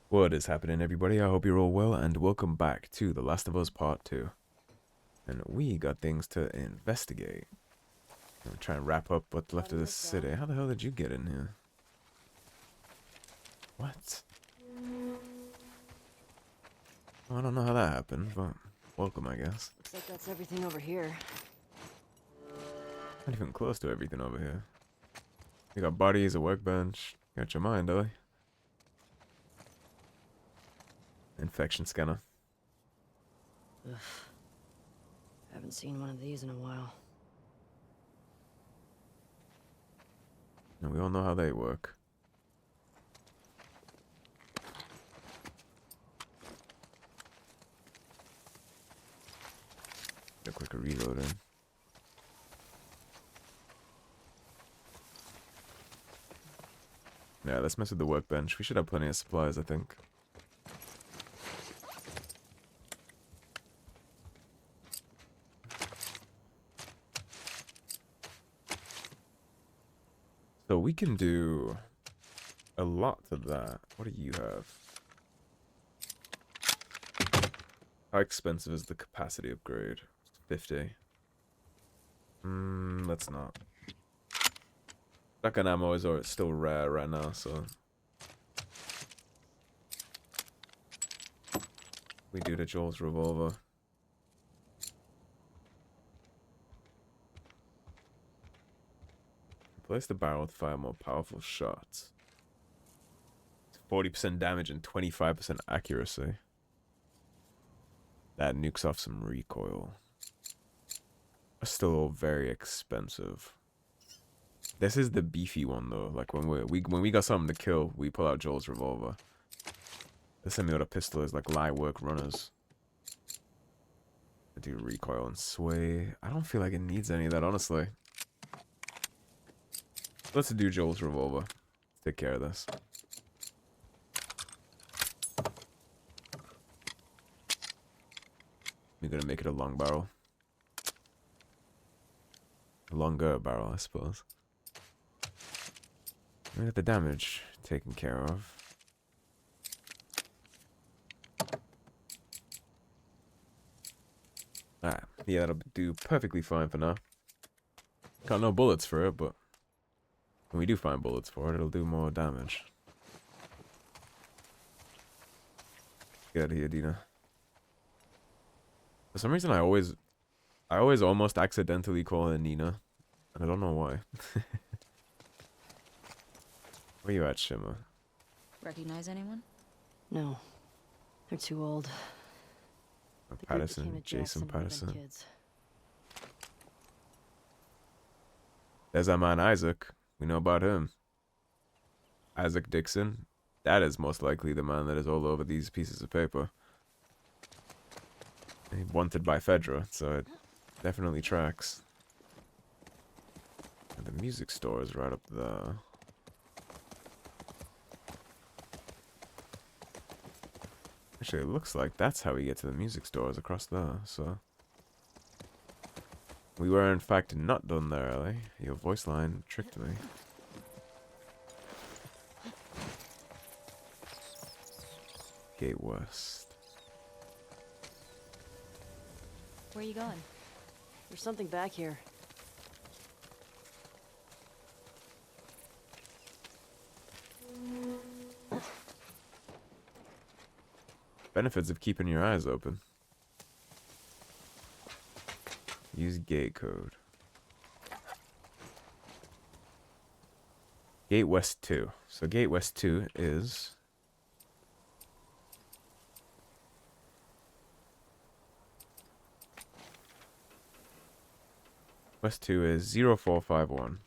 What is happening, everybody? I hope you're all well, and welcome back to The Last of Us Part 2. And we got things to investigate. I'm gonna try and wrap up what's left of this city. How the hell did you get in here? What? Well, I don't know how that happened, but welcome, I guess. Looks like that's everything over here. Not even close to everything over here. You got bodies, a workbench. Got your mind, Ellie. Infection scanner. Ugh. Haven't seen one of these in a while. And we all know how they work. Get a quicker reload in. Yeah, let's mess with the workbench. We should have plenty of supplies, I think. So we can do a lot to that. What do you have? How expensive is the capacity upgrade? 50. Let's not. Shotgun ammo is still rare right now, so we do the Joel's revolver. Replace the barrel with 5 more powerful shots. 40% damage and 25% accuracy. That nukes off some recoil. Are still all very expensive. This is the beefy one though. Like when we got something to kill, we pull out Joel's revolver. The semi-auto pistol is like light work runners. I do recoil and sway. I don't feel like it needs any of that, honestly. Let's do Joel's revolver. Take care of this. We're gonna make it a long barrel. A longer barrel, I suppose. We got the damage taken care of. Ah, yeah, that'll do perfectly fine for now. Got no bullets for it, but when we do find bullets for it, it'll do more damage. Get out of here, Dina. For some reason, I always almost accidentally call her Nina. And I don't know why. Where you at, Shimmer? Recognize anyone? No. They're too old. The group became Patterson, a Jason Jackson when them Patterson. kids. There's our man Isaac. We know about him. Isaac Dixon. That is most likely the man that is all over these pieces of paper. Wanted by Fedra, so it definitely tracks. And the music store is right up there. Actually, it looks like that's how we get to the music stores across there, so... We were in fact not done there, Ellie. Your voice line tricked me. Gate West. Where are you going? There's something back here. Benefits of keeping your eyes open. Use gate code. Gate West 2. So Gate West 2 is... West 2 is 0451.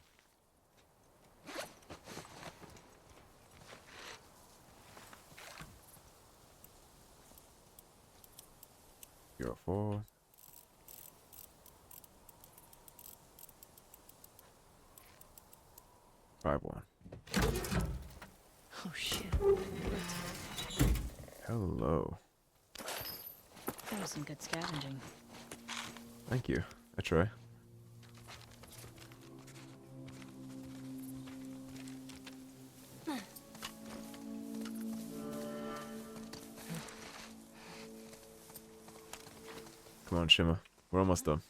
Zero 4. Five 1. Oh shit. Hello. That was some good scavenging. Thank you. I try. Come on, Shimmer. We're almost done.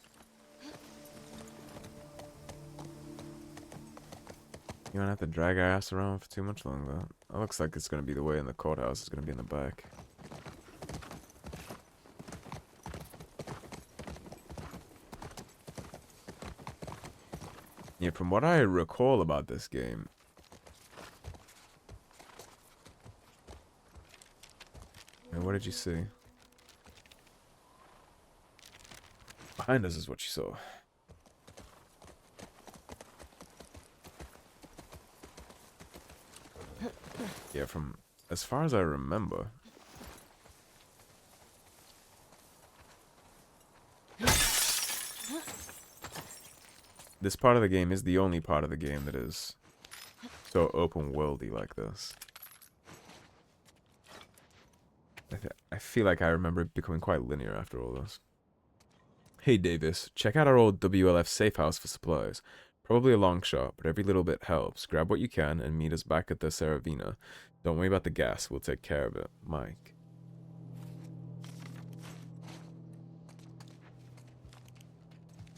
You don't have to drag our ass around for too much longer. That looks like it's gonna be the way in the courthouse. It's gonna be in the back. Yeah, from what I recall about this game, and what did you see? Behind us is what you saw. Yeah, from as far as I remember. This part of the game is the only part of the game that is so open worldy like this. I feel like I remember it becoming quite linear after all this. Hey Davis, check out our old WLF safe house for supplies. Probably a long shot, but every little bit helps. Grab what you can and meet us back at the Saravina. Don't worry about the gas, we'll take care of it. Mike.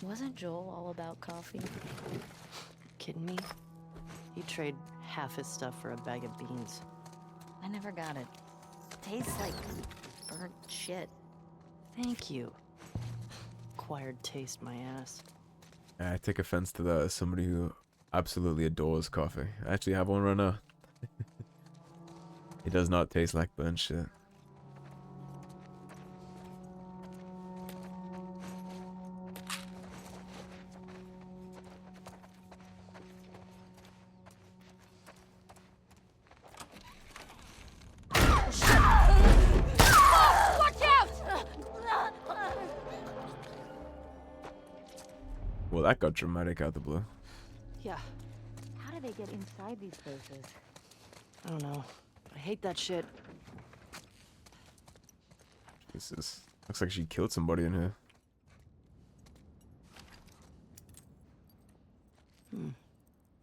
Wasn't Joel all about coffee? Kidding me? He'd trade half his stuff for a bag of beans. I never got it. Tastes like burnt shit. Thank you. Acquired taste, my ass. I take offense to that as somebody who absolutely adores coffee. I actually have one right now. It does not taste like burnt shit. Well, that got dramatic out the blue. Yeah, How do they get inside these places? I don't know. I hate that shit. This is looks like she killed somebody in here.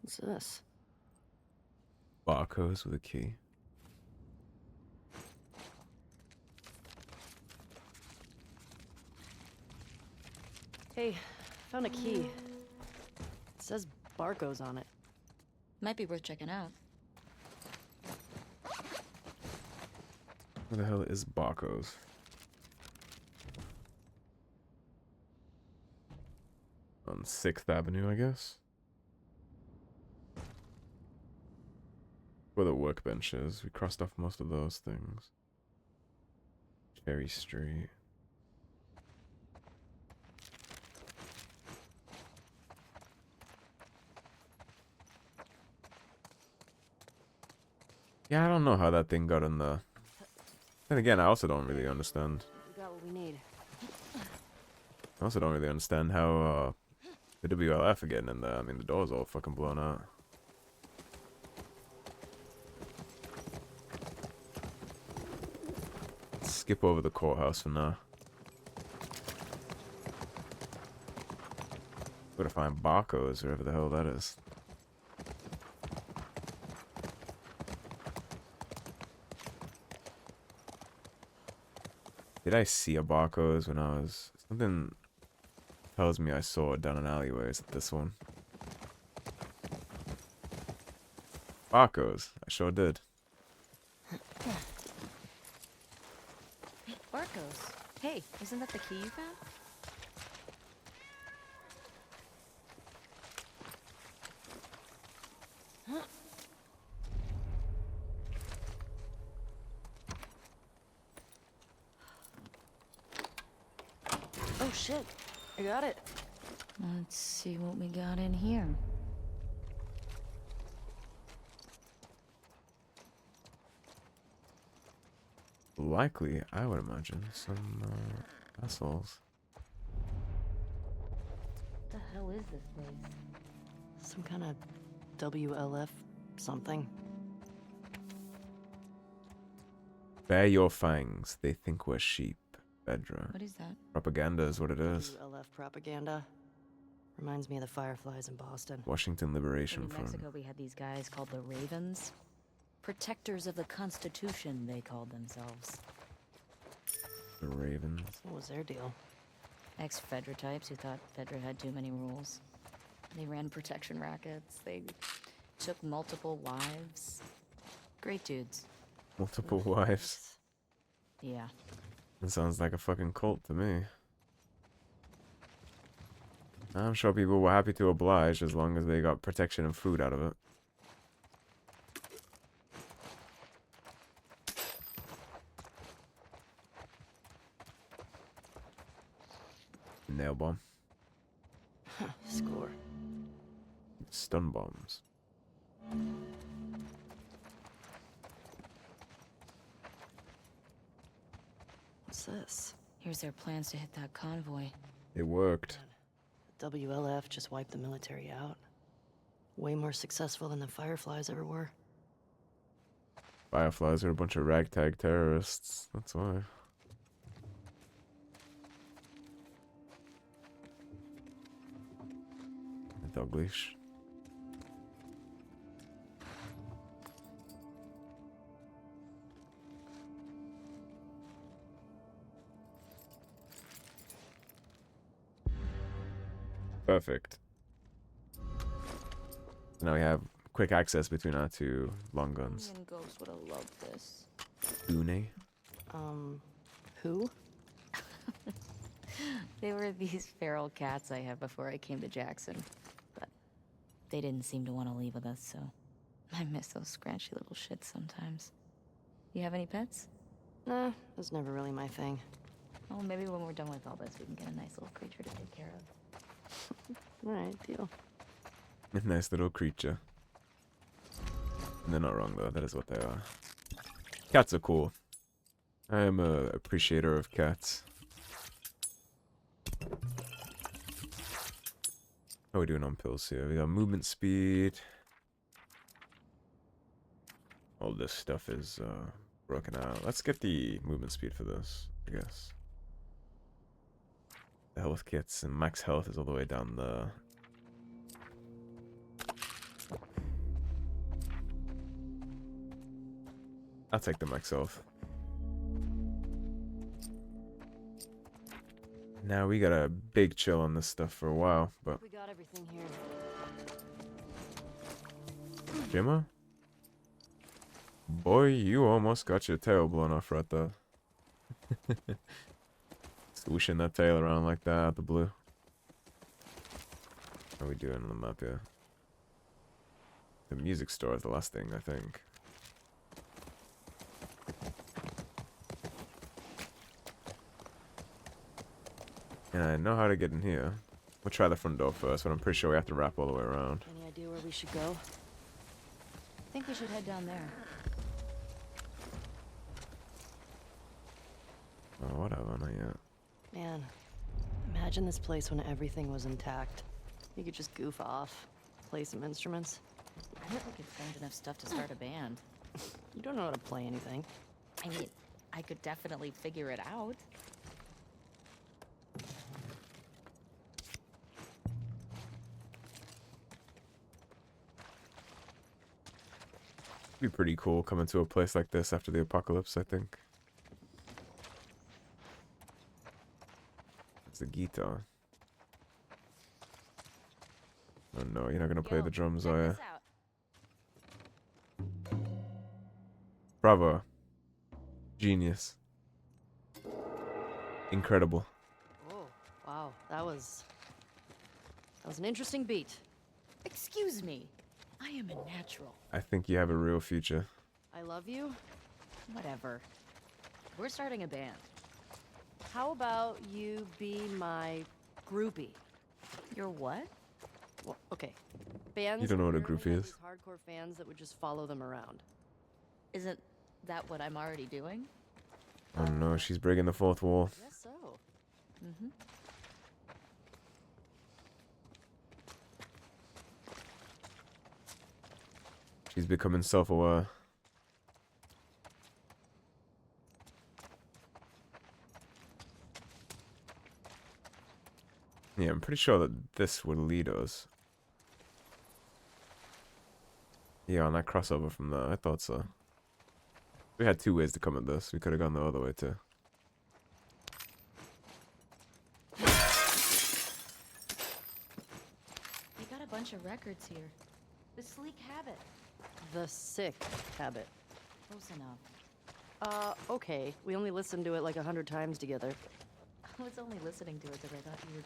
What's this? Barcodes with a key. Hey, found a key. It says Barko's on it. Might be worth checking out. Where the hell is Barco's? On 6th Avenue, I guess. Where the workbench is. We crossed off most of those things. Cherry Street. Yeah, I don't know how that thing got in there. Then again, I also don't really understand. We got what we need. I also don't really understand how the WLF are getting in there. I mean, the door's all fucking blown out. Let's skip over the courthouse for now. Gotta find Barko's, wherever the hell that is. Did I see a Barko's when I was... Something tells me I saw it down an alleyway. Is it this one? Barko's. I sure did. Barko's. Hey, isn't that the key you found? Oh shit, I got it. Let's see what we got in here. Likely, I would imagine, some assholes. What the hell is this place? Some kind of WLF something. Bare your fangs. They think we're sheep. Bedra. What is that? Propaganda is what it is. WLF propaganda. Reminds me of the Fireflies in Boston. Washington Liberation In Front. Mexico, we had these guys called the Ravens. Protectors of the Constitution, they called themselves. The Ravens. What was their deal? Ex-Fedra types who thought Fedra had too many rules. They ran protection rackets. They took multiple wives. Great dudes. Multiple wives. Yeah. It sounds like a fucking cult to me. I'm sure people were happy to oblige as long as they got protection and food out of it. Nail bomb. Score. Stun bombs. What's this? Here's their plans to hit that convoy. It worked. WLF just wiped the military out. Way more successful than the Fireflies ever were. Fireflies are a bunch of ragtag terrorists. That's why. Dog leash. Perfect. Now we have quick access between our two long guns. And Ghost would have loved this. Une. Who? They were these feral cats I had before I came to Jackson. But they didn't seem to want to leave with us, so I miss those scratchy little shits sometimes. You have any pets? Nah, was never really my thing. Oh, maybe when we're done with all this, we can get a nice little creature to take care of. Alright, deal. A nice little creature. They're not wrong though, that is what they are. Cats are cool. I am a appreciator of cats. How are we doing on pills here? We got movement speed. All this stuff is broken out. Let's get the movement speed for this, I guess. The health kits and max health is all the way down there. I'll take the max health. Now we got a big chill on this stuff for a while, but We got everything here. Gemma? Boy, you almost got your tail blown off right there. Swooshing that tail around like that out the blue. How are we doing on the map here? The music store is the last thing, I think. And I know how to get in here. We'll try the front door first, but I'm pretty sure we have to wrap all the way around. Any idea where we should go? I think we should head down there. Oh, whatever, not yet. Man, imagine this place when everything was intact. You could just goof off, play some instruments. I bet we could find enough stuff to start a band. You don't know how to play anything. I mean, I could definitely figure it out. It'd be pretty cool coming to a place like this after the apocalypse, I think. It's a guitar. Oh no, you're not gonna play Yo, the drums, check are you? this out. Bravo. Genius. Incredible. Oh, wow, that was an interesting beat. Excuse me. I am a natural. I think you have a real future. I love you. Whatever. We're starting a band. How about you be my groupie? You're what? Well, okay. Bands You don't know what a apparently groupie have is? these hardcore fans that would just follow them around. Isn't that what I'm already doing? Oh no, she's breaking the fourth wall. Guess so. Mm-hmm. She's becoming self-aware. Yeah, I'm pretty sure that this would lead us. Yeah, on that crossover from there, I thought so. We had two ways to come at this. We could have gone the other way too. bunch of records here. The Sleek Habit. The Sick Habit. Close enough. Okay. We only listened to it like 100 times together. I was only listening to it because I thought you were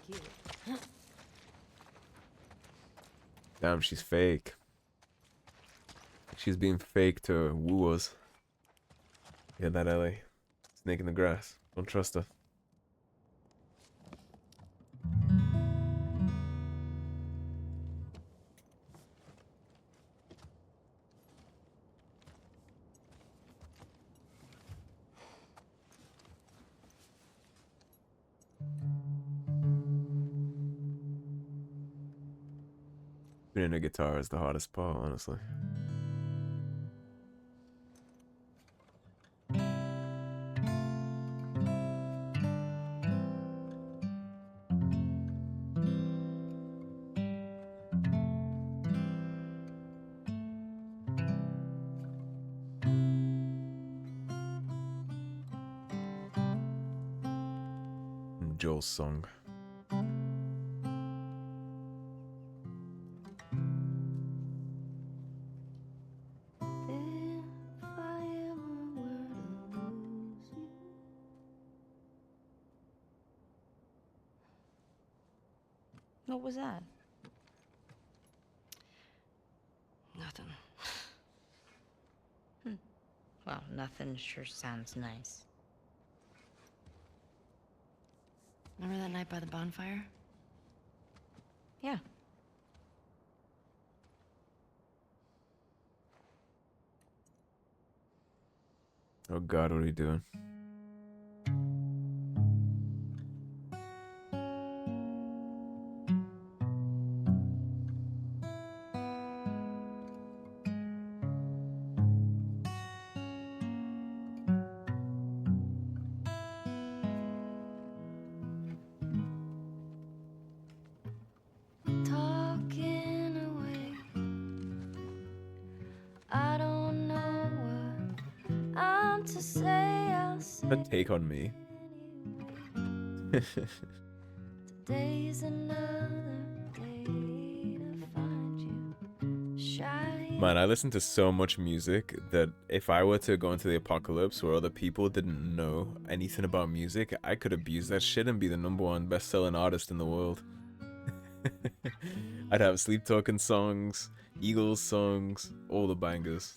cute. Damn, she's fake. She's being fake to woo us. Yeah, that Ellie. Snake in the grass. Don't trust her. Playing a guitar is the hardest part, honestly. Joel's song. What was that? Nothing. Well, nothing sure sounds nice. Remember that night by the bonfire? Yeah. Oh God, what are you doing? Talking away. I don't know what I'm to say. I'll say A take on me. today's another day to find you. Shy. Man, I listen to so much music that if I were to go into the apocalypse where other people didn't know anything about music, I could abuse that shit and be the #1 best-selling artist in the world. I'd have Sleep Talking songs, Eagles songs, all the bangers.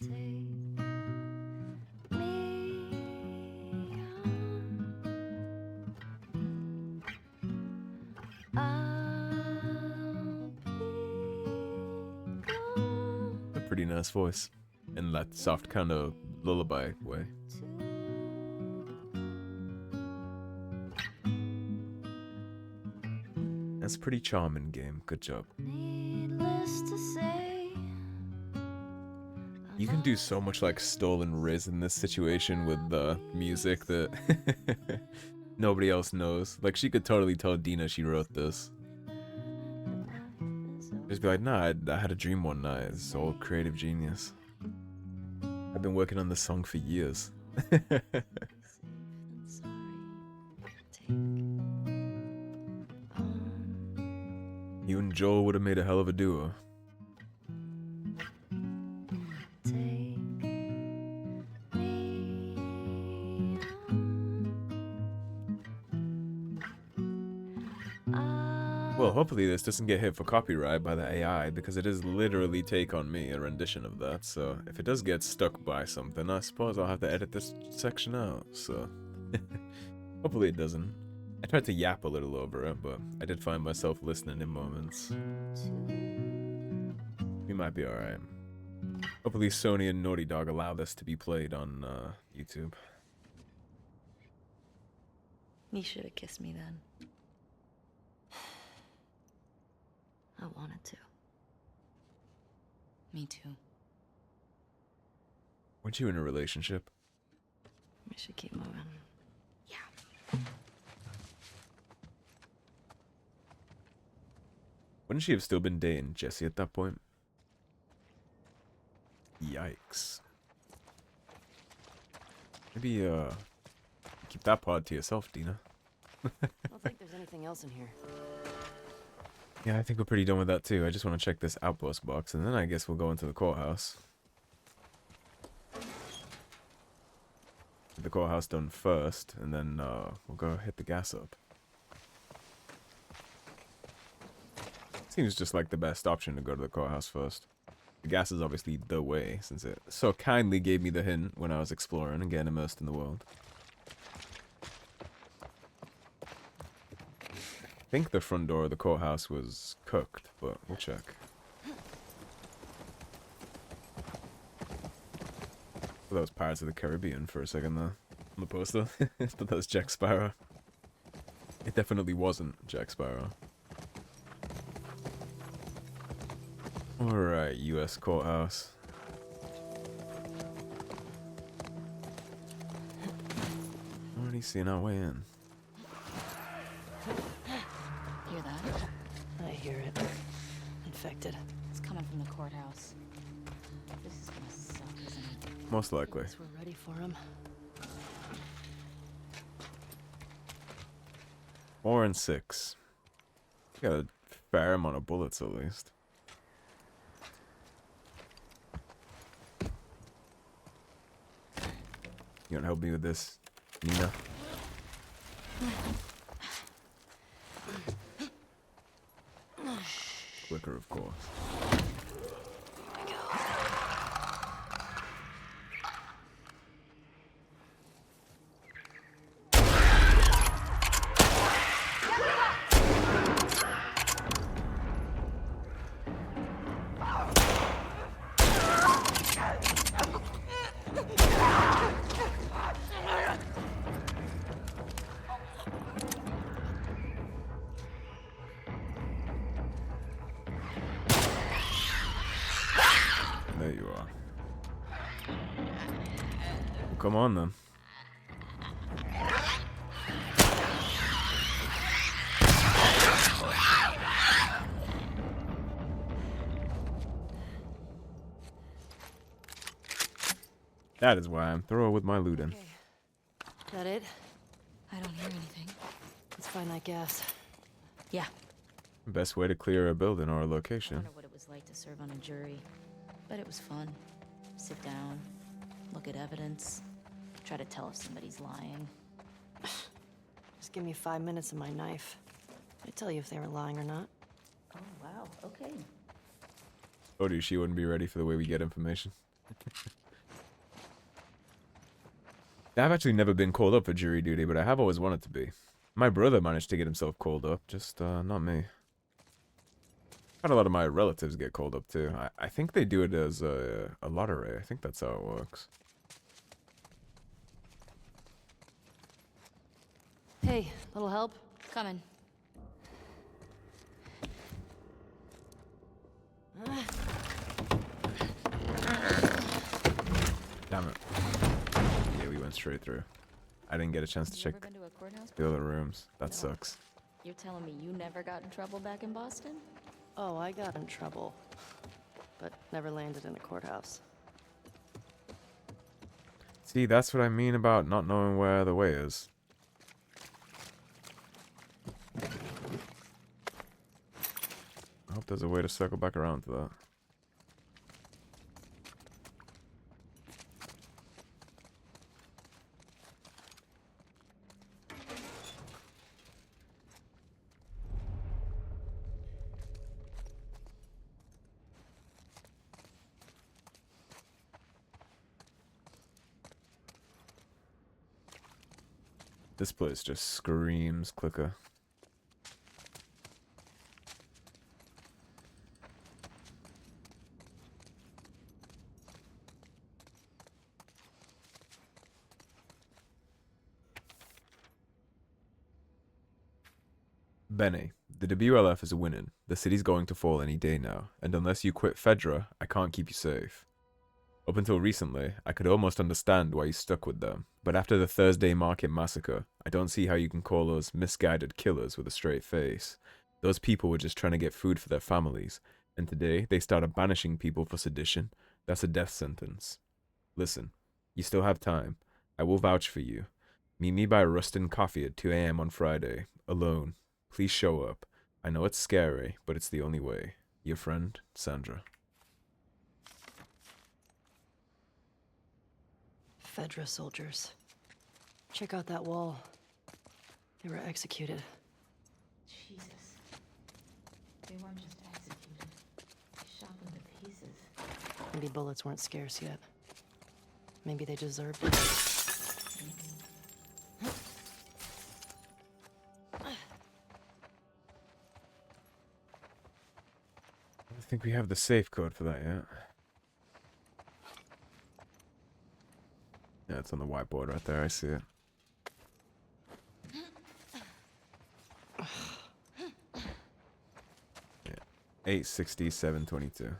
A pretty nice voice. In that soft kind of lullaby way. That's a pretty charming game. Good job. Needless to say, You can do so much like stolen riz in this situation with the music that nobody else knows. Like she could totally tell Dina she wrote this. Just be like, nah, I had a dream one night. It's all creative genius. I've been working on this song for years. You and Joel would have made a hell of a duo. Well, hopefully this doesn't get hit for copyright by the AI, because it is literally Take On Me, a rendition of that, so if it does get stuck by something, I suppose I'll have to edit this section out, so... hopefully it doesn't. I tried to yap a little over it, but I did find myself listening in moments. We might be alright. Hopefully Sony and Naughty Dog allow this to be played on YouTube. You should have kissed me then. I wanted to. Me too. Weren't you in a relationship? We should keep moving. Yeah. Wouldn't she have still been dating Jesse at that point? Yikes. Maybe, keep that pod to yourself, Dina. I don't think there's anything else in here. Yeah, I think we're pretty done with that too. I just want to check this outpost box, and then I guess we'll go into the courthouse. Get the courthouse done first, and then we'll go hit the gas up. Seems just like the best option to go to the courthouse first. The gas is obviously the way, since it so kindly gave me the hint when I was exploring and getting immersed in the world. I think the front door of the courthouse was cooked, but we'll check. That was Pirates of the Caribbean for a second there. On the poster. But that was Jack Sparrow. It definitely wasn't Jack Sparrow. Alright, US Courthouse. Already seeing our way in. Hear that? I hear it. Infected. It's coming from the courthouse. This is gonna suck, isn't it? Most likely. Guess we're ready for him. 4 and 6. Got a fair amount of bullets at least. You gonna help me with this, Nina? Quicker, of course. There you are. Well, come on then. That is why I'm thorough with my looting. Okay. That it? I don't hear anything. Let's find that gas. Yeah. Best way to clear a building or a I location. wonder what it was like to serve on a jury. But it was fun. Sit down, look at evidence, try to tell if somebody's lying. Just give me 5 minutes and my knife. I'd tell you if they were lying or not. Oh, wow. Okay. Told you she wouldn't be ready for the way we get information. I've actually never been called up for jury duty, but I have always wanted to be. My brother managed to get himself called up, just not me. Had a lot of my relatives get called up too. I think they do it as a lottery. I think that's how it works. Hey, little help? Coming. Damn it. Yeah, we went straight through. I didn't get a chance to You check ever been to a courthouse? the other rooms. That No. sucks. You're telling me you never got in trouble back in Boston? Oh, I got in trouble. But never landed in a courthouse. See, that's what I mean about not knowing where the way is. I hope there's a way to circle back around to that. This place just screams clicker. Benny, the WLF is winning. The city's going to fall any day now, and unless you quit Fedra, I can't keep you safe. Up until recently, I could almost understand why you stuck with them, but after the Thursday Market massacre, I don't see how you can call us misguided killers with a straight face. Those people were just trying to get food for their families, and today they started banishing people for sedition. That's a death sentence. Listen, you still have time. I will vouch for you. Meet me by Rustin Coffee at 2 a.m. on Friday, alone. Please show up. I know it's scary, but it's the only way. Your friend, Sandra. Fedra soldiers. Check out that wall. They were executed. Jesus. They weren't just executed. They shot them to pieces. Maybe bullets weren't scarce yet. Maybe they deserved it. I think we have the safe code for that yet. Yeah, it's on the whiteboard right there. I see it. Yeah. 86722.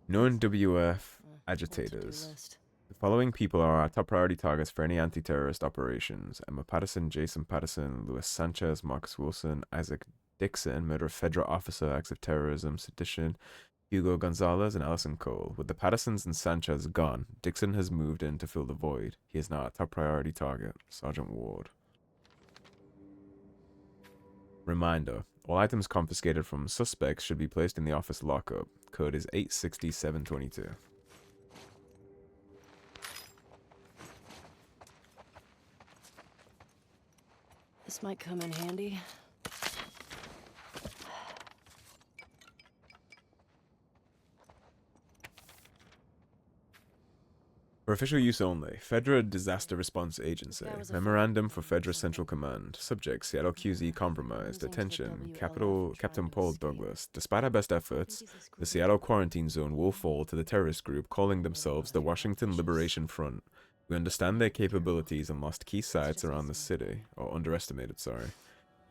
Known WF agitators. List. The following people are our top priority targets for any anti-terrorist operations. Emma Patterson, Jason Patterson, Luis Sanchez, Marcus Wilson, Isaac Dixon, murder of federal officer, acts of terrorism, sedition, Hugo Gonzalez, and Allison Cole. With the Pattersons and Sanchez gone, Dixon has moved in to fill the void. He is now our top priority target. Sergeant Ward. Reminder. All items confiscated from suspects should be placed in the office lockup. Code is 86722. This might come in handy. For official use only, Fedra Disaster Response Agency. That was a Memorandum for phone. Fedra Central Command. Subject, Seattle QZ compromised. Into the Attention, WLF Captain trying to Paul escape. Douglas. Despite our best efforts, the Seattle quarantine zone will fall to the terrorist group calling themselves the Washington Liberation Front. We understand their capabilities and lost key sites around the city, or underestimated, sorry.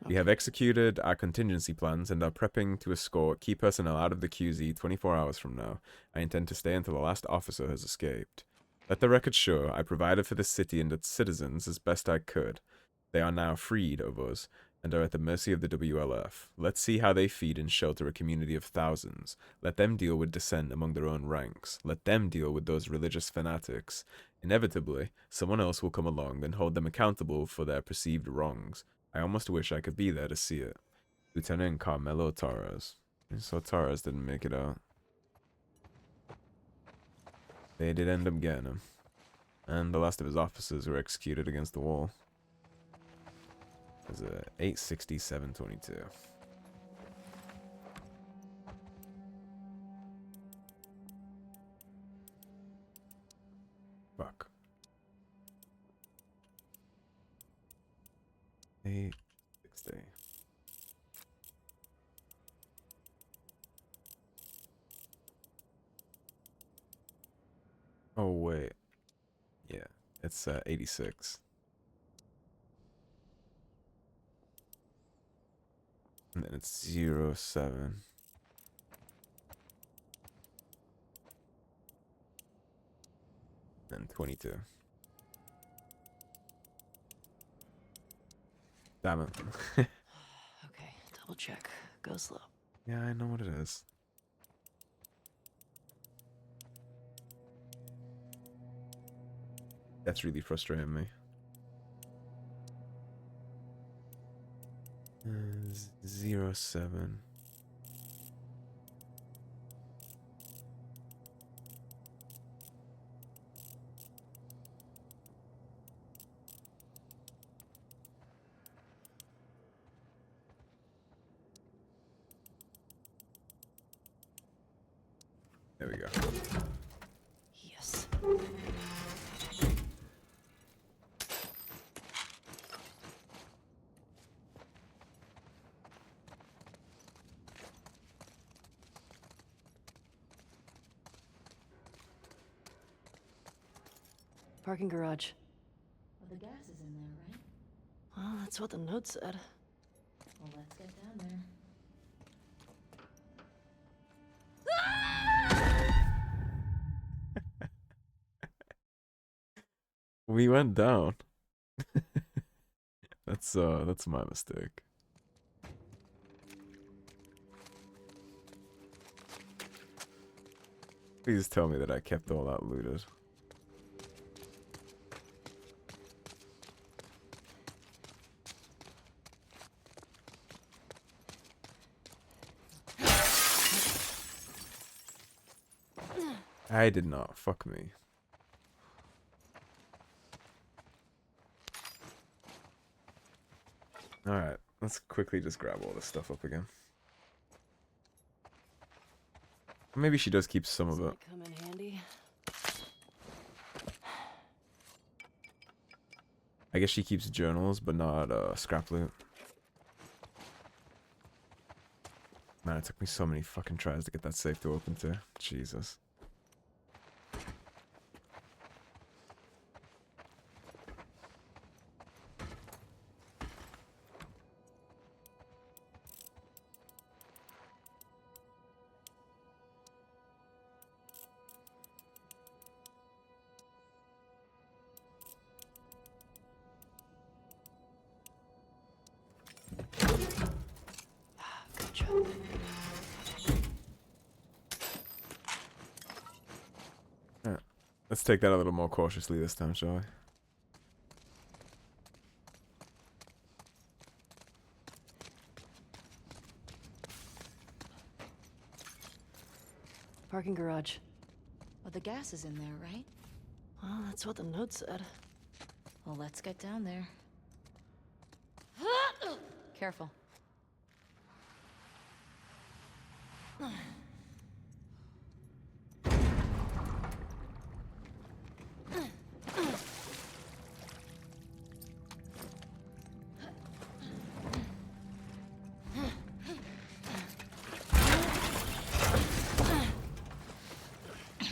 We have executed our contingency plans and are prepping to escort key personnel out of the QZ 24 hours from now. I intend to stay until the last officer has escaped. Let the record show I provided for the city and its citizens as best I could. They are now freed of us and are at the mercy of the WLF. Let's see how they feed and shelter a community of thousands. Let them deal with dissent among their own ranks. Let them deal with those religious fanatics. Inevitably, someone else will come along and hold them accountable for their perceived wrongs. I almost wish I could be there to see it. Lieutenant Carmelo Torres. So Torres didn't make it out. They did end up getting him. And the last of his officers were executed against the wall. It was 86722. Fuck. 860. Oh wait. Yeah, it's 86. And then it's 07. And 22. Damn it. Okay, double check. Go slow. Yeah, I know what it is. That's really frustrating me. 07. There we go. Yes. Parking garage. Well, the gas is in there, right? Well, that's what the note said. Well, let's get down there. We went down. That's my mistake. Please tell me that I kept all that looted. I did not. Fuck me. Alright, let's quickly just grab all this stuff up again. Maybe she does keep some of it. Might come in handy. I guess she keeps journals, but not scrap loot. Man, it took me so many fucking tries to get that safe to open too. Jesus. Good job. Alright, let's take that a little more cautiously this time, shall we? Parking garage. Well, the gas is in there, right? Well, that's what the note said. Well, let's get down there. Careful. I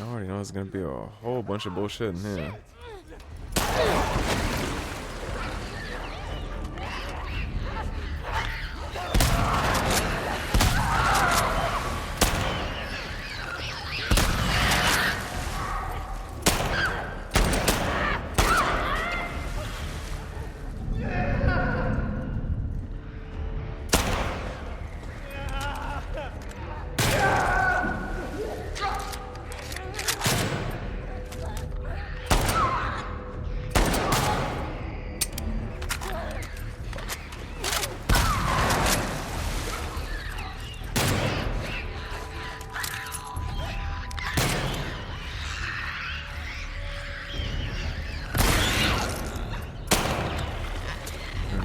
already know there's gonna be a whole bunch of bullshit in here.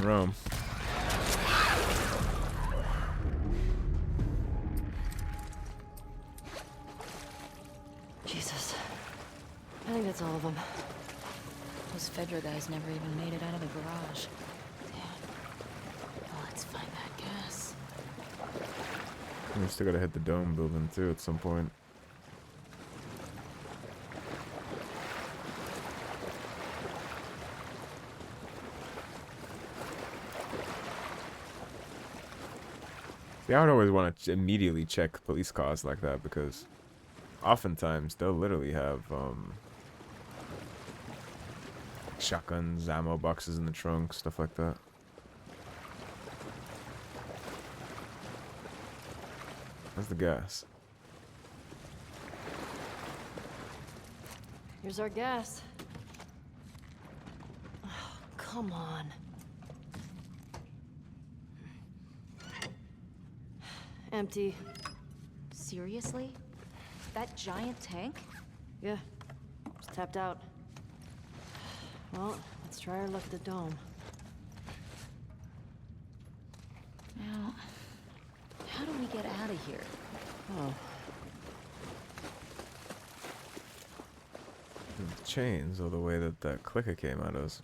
Rome. Jesus. I think that's all of them. Those Fedra guys never even made it out of the garage. Damn. Well, let's find that gas. We still gotta hit the dome building too at some point. Yeah, I would always want to immediately check police cars like that because oftentimes they'll literally have shotguns, ammo boxes in the trunk, stuff like that. Where's the gas? Here's our gas. Oh, come on. Empty. Seriously? That giant tank? Yeah. Just tapped out. Well, let's try our luck at the dome. Now, how do we get out of here? Oh. The chains or the way that that clicker came at us.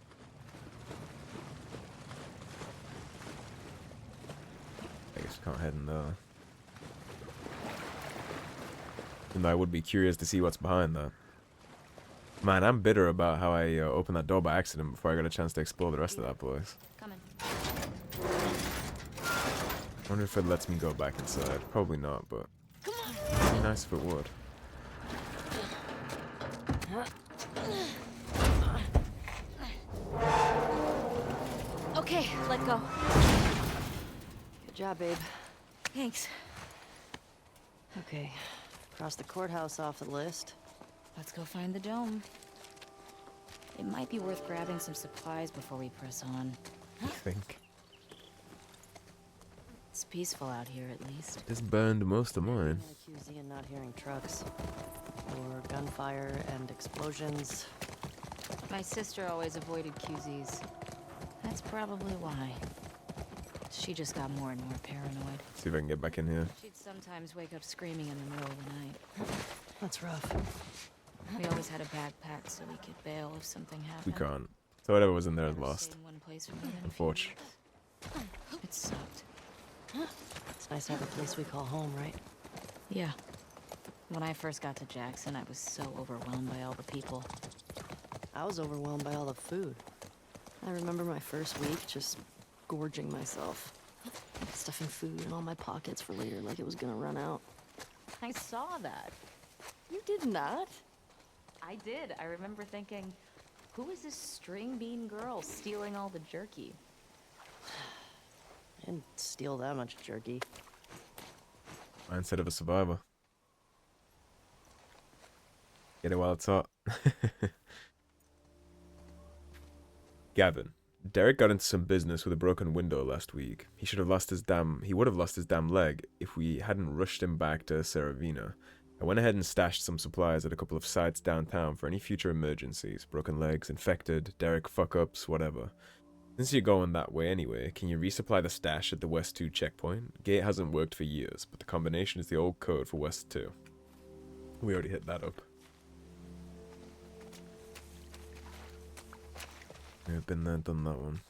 I guess we can't head in there. And I would be curious to see what's behind that. Man, I'm bitter about how I opened that door by accident before I got a chance to explore the rest of that place. Coming. I wonder if it lets me go back inside. Probably not, but it'd be nice if it would. Okay, let go. Good job, babe. Thanks. Okay. Cross the courthouse off the list. Let's go find the dome. It might be worth grabbing some supplies before we press on. I think. It's peaceful out here, at least. This burned most of mine. I'm accused Ian not hearing trucks. Or gunfire and explosions. My sister always avoided QZs. That's probably why. She just got more and more paranoid. See if I can get back in here. She'd sometimes wake up screaming in the middle of the night. That's rough. We always had a backpack so we could bail if something We happened. can't. So whatever was in there is Never lost. stayed in one place for more than a few Unfortunate. weeks. It sucked. It's nice to have a place we call home, right? Yeah. When I first got to Jackson, I was so overwhelmed by all the people. I was overwhelmed by all the food. I remember my first week just gorging myself. Stuffing food in all my pockets for later like it was gonna run out. I saw that. You did not? I did. I remember thinking, who is this string bean girl stealing all the jerky? I didn't steal that much jerky. Mindset of a survivor. Get it while it's hot. Gavin. Derek got into some business with a broken window last week. He would have lost his damn leg if we hadn't rushed him back to Saravina. I went ahead and stashed some supplies at a couple of sites downtown for any future emergencies. Broken legs, infected, Derek fuck-ups, whatever. Since you're going that way anyway, can you resupply the stash at the West 2 checkpoint? Gate hasn't worked for years, but the combination is the old code for West 2. We already hit that up. We've been there, done that one.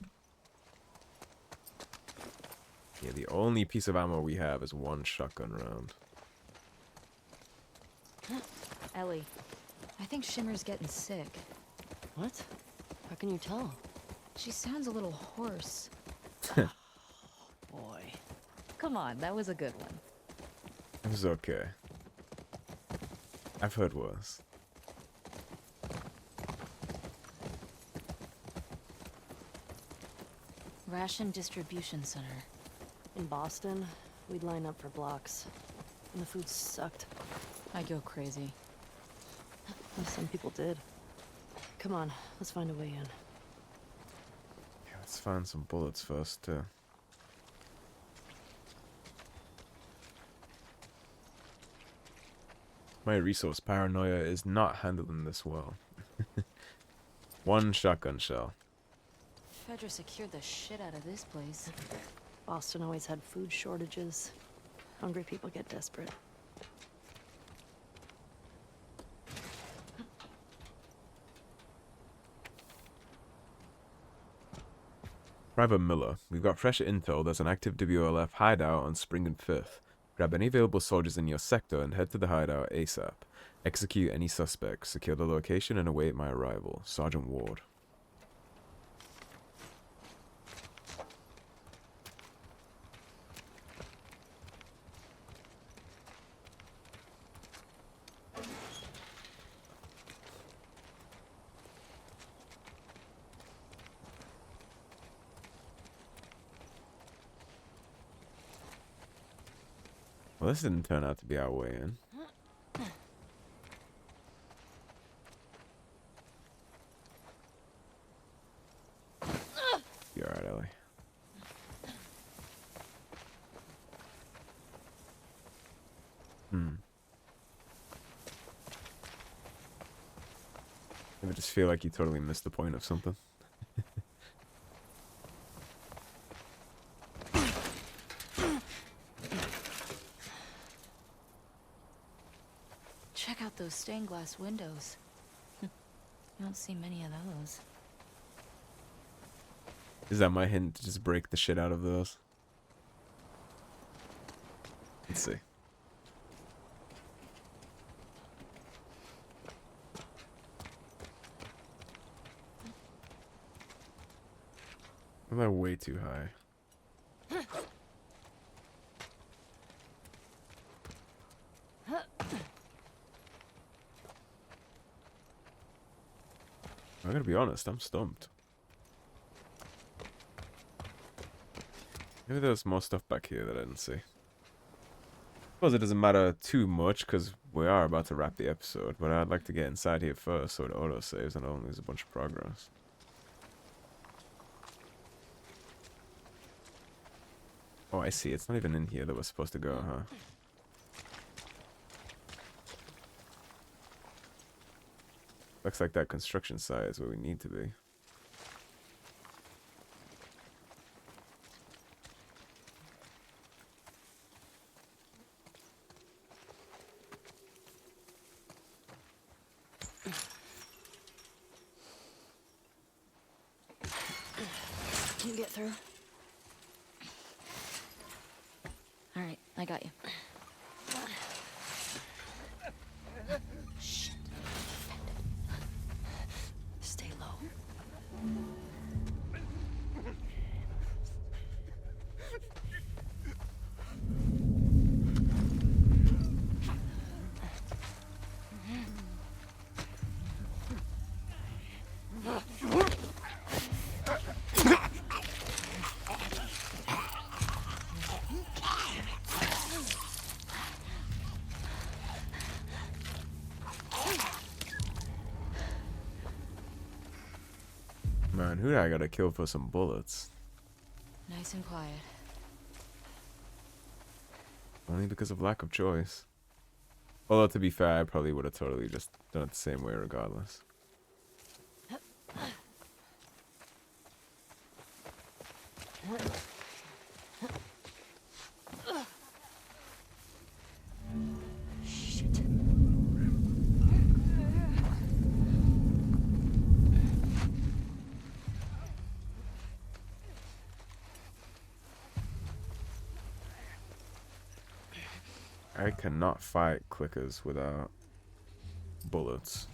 Yeah, the only piece of ammo we have is one shotgun round. Ellie, I think Shimmer's getting sick. What? How can you tell? She sounds a little hoarse. Boy. Come on, that was a good one. It was okay. I've heard worse. Ration Distribution Center. In Boston, we'd line up for blocks. And the food sucked. I'd go crazy. And some people did. Come on, let's find a way in. Yeah, let's find some bullets first, too. My resource paranoia is not handling this well. One shotgun shell. Fedra secured the shit out of this place. Boston always had food shortages. Hungry people get desperate. Private Miller, we've got fresh intel. There's an active WLF hideout on Spring and 5th. Grab any available soldiers in your sector and head to the hideout ASAP. Execute any suspects. Secure the location and await my arrival. Sergeant Ward. Well, this didn't turn out to be our way in. You alright, Ellie? I just feel like you totally missed the point of something. Check out those stained glass windows. You don't see many of those. Is that my hint to just break the shit out of those? Let's see. Am I way too high? I gotta be honest, I'm stumped. Maybe there's more stuff back here that I didn't see. Suppose it doesn't matter too much because we are about to wrap the episode, but I'd like to get inside here first so it auto-saves and I don't lose a bunch of progress. Oh, I see. It's not even in here that we're supposed to go, huh? Looks like that construction site is where we need to be. Can you get through? All right, I got you. Shit. Stay low. Man, who I gotta kill for some bullets? Nice and quiet. Only because of lack of choice. Although, to be fair, I probably would have totally just done it the same way regardless. Shit. I cannot fight clickers without bullets.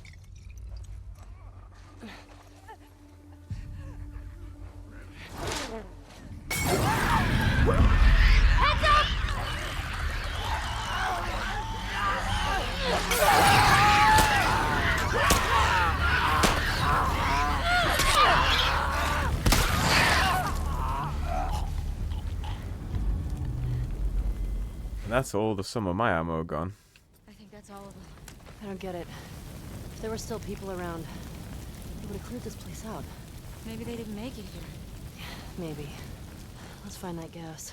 And that's all the some of my ammo gone. I think that's all of them. I don't get it. If there were still people around, they would have cleared this place out. Maybe they didn't make it here. Maybe. Let's find that gas.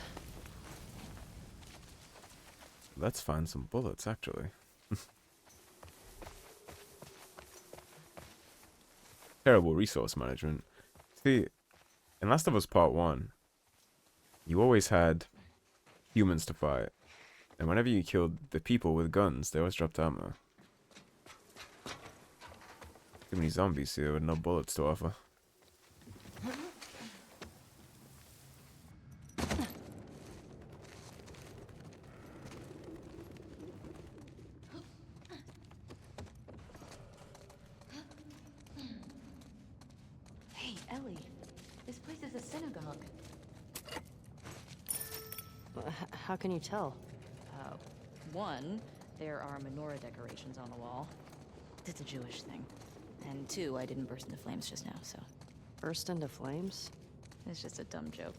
Let's find some bullets, actually. Terrible resource management. See, in Last of Us Part 1, you always had humans to fight. And whenever you killed the people with guns, they always dropped ammo. Too many zombies here with no bullets to offer. Hey, Ellie. This place is a synagogue. How can you tell? One, there are menorah decorations on the wall. It's a Jewish thing. And two, I didn't burst into flames just now, so Burst into flames? it's just a dumb joke.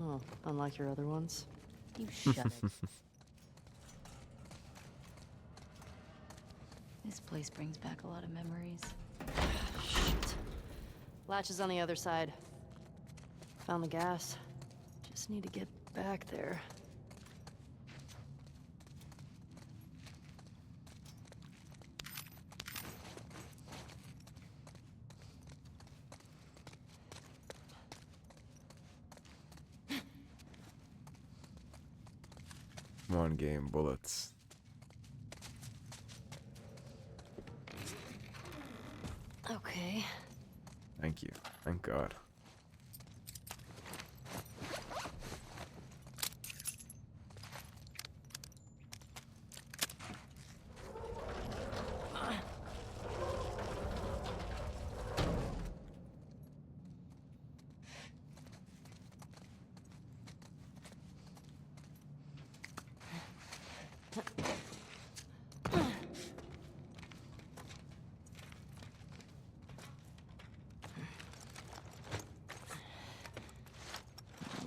Oh, unlike your other ones. You shut it. This place brings back a lot of memories. Shit. Latch is on the other side. Found the gas. Just need to get back there. Come on, game, bullets. Okay. Thank you. Thank God.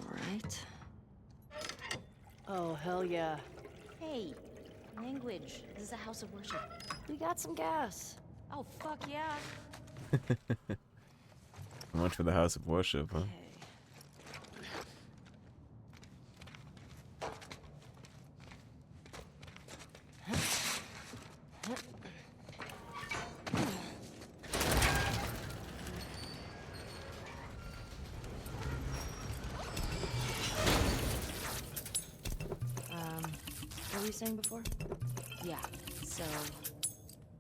Alright. Oh, hell yeah. Hey, language. This is a house of worship. We got some gas. Oh, fuck yeah. So much for the house of worship, huh? Okay. saying before? Yeah, so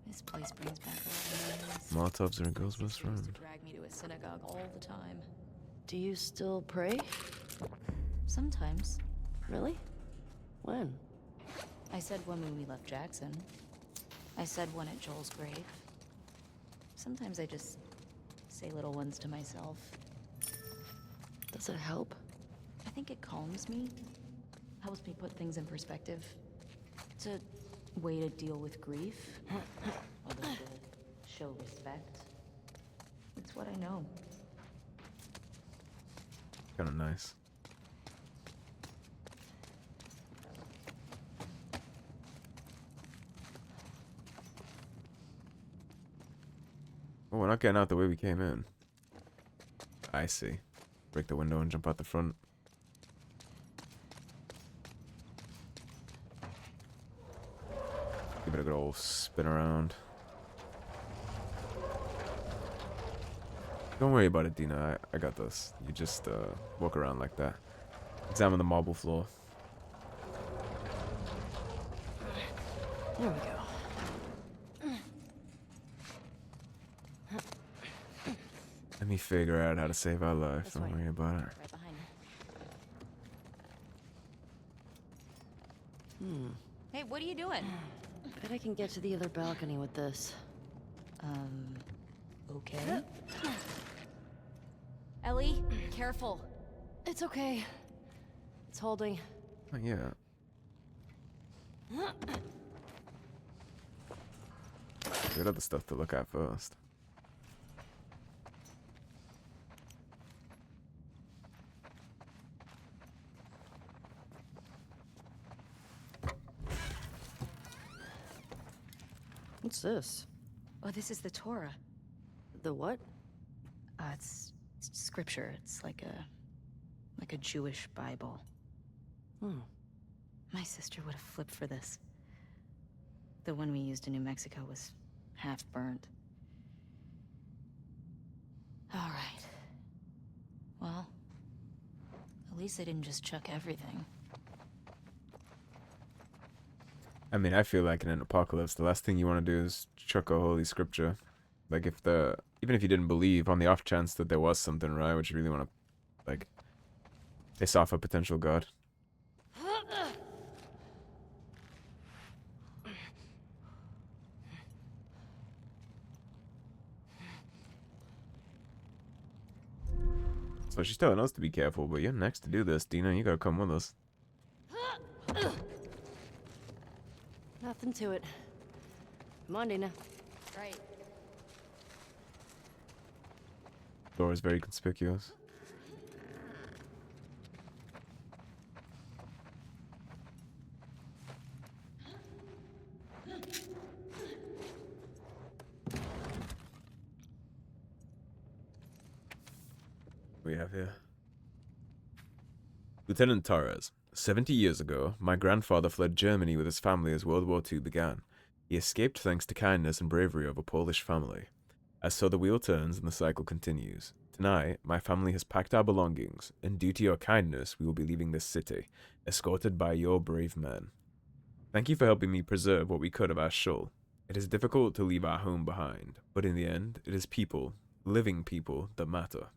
this place brings back all the memories. Molotovs are a girl's best Used to friend. drag me to a synagogue all the time. Do you still pray? Sometimes. Really? When? I said one when we left Jackson. I said one at Joel's grave. Sometimes I just say little ones to myself. Does it help? I think it calms me. Helps me put things in perspective. It's a way to deal with grief. A way to show respect. It's what I know. Kind of nice. Oh, we're not getting out the way we came in. I see. Break the window and jump out the front. Give it a good old spin around. Don't worry about it, Dina. I got this. You just walk around like that. Examine the marble floor. There we go. Let me figure out how to save our life. This Don't way. worry about it. Right behind me. Hey, what are you doing? Bet I can get to the other balcony with this. Okay. Ellie, careful. It's okay. It's holding. Oh, yeah. We got other stuff to look at first. What's this? Oh, this is the Torah. The what? It's scripture. It's like a Jewish Bible. Hmm. My sister would have flipped for this. The one we used in New Mexico was half burnt. All right. Well, at least they didn't just chuck everything. I mean, I feel like in an apocalypse, the last thing you want to do is chuck a holy scripture. Like, even if you didn't believe, on the off chance that there was something, right, would you really want to, like, piss off a potential god? So she's telling us to be careful, but you're next to do this, Dina. You gotta come with us. Nothing to it. Come on, Dina. Right. Door is very conspicuous. We have here Lieutenant Torres. 70 years ago, my grandfather fled Germany with his family as World War II began. He escaped thanks to kindness and bravery of a Polish family. As so the wheel turns and the cycle continues. Tonight, my family has packed our belongings, and due to your kindness, we will be leaving this city, escorted by your brave men. Thank you for helping me preserve what we could of our Shul. It is difficult to leave our home behind, but in the end, it is people, living people, that matter.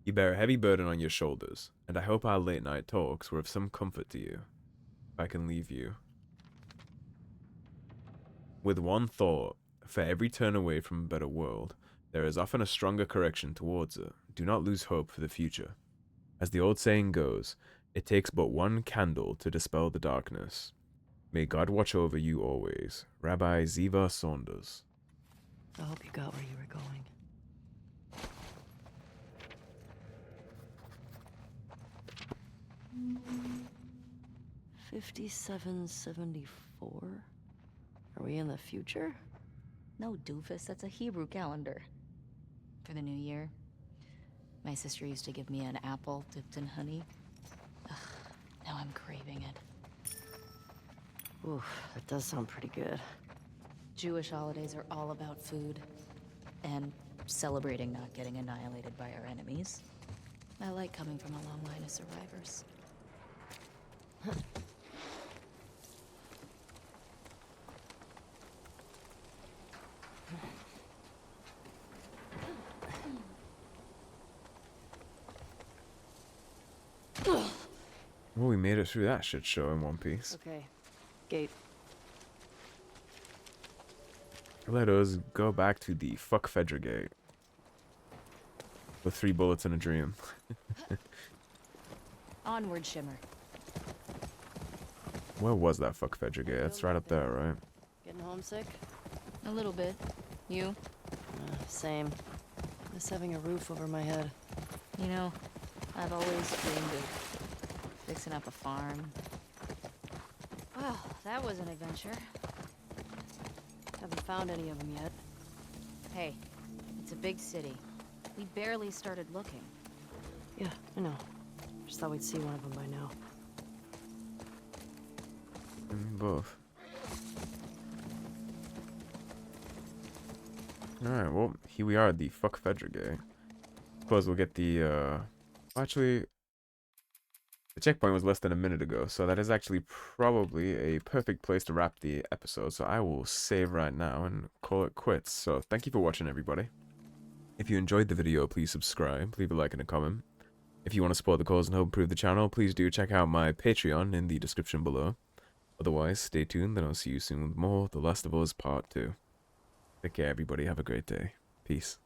You bear a heavy burden on your shoulders, and I hope our late-night talks were of some comfort to you. If I can leave you with one thought: for every turn away from a better world, there is often a stronger correction towards it. Do not lose hope for the future. As the old saying goes, it takes but one candle to dispel the darkness. May God watch over you always. Rabbi Ziva Saunders. I hope you got where you were going. $57.74. Are we in the future? No, doofus, that's a Hebrew calendar. For the new year, my sister used to give me an apple dipped in honey. Ugh, now I'm craving it. Oof, that does sound pretty good. Jewish holidays are all about food. And celebrating not getting annihilated by our enemies. I like coming from a long line of survivors. Well, we made it through that shit show in one piece. Okay. Gate. Let us go back to the fuck Fedra gate. With 3 bullets and a dream. Onward, Shimmer. Where was that fuck Fedra gate? It's right up there, right? Getting homesick? A little bit. You? Same. Miss having a roof over my head. You know, I've always dreamed of fixing up a farm. Well, that was an adventure. Haven't found any of them yet. Hey, it's a big city. We barely started looking. Yeah, I know. Just thought we'd see one of them by now. Both. Alright, well, here we are at the fuck Fedra gate. Suppose we'll get the, actually, the checkpoint was less than a minute ago, so that is actually probably a perfect place to wrap the episode. So I will save right now and call it quits. So thank you for watching, everybody. If you enjoyed the video, please subscribe, leave a like and a comment. If you want to support the cause and help improve the channel, please do check out my Patreon in the description below. Otherwise, stay tuned and I'll see you soon with more The Last of Us Part 2. Take care, everybody. Have a great day. Peace.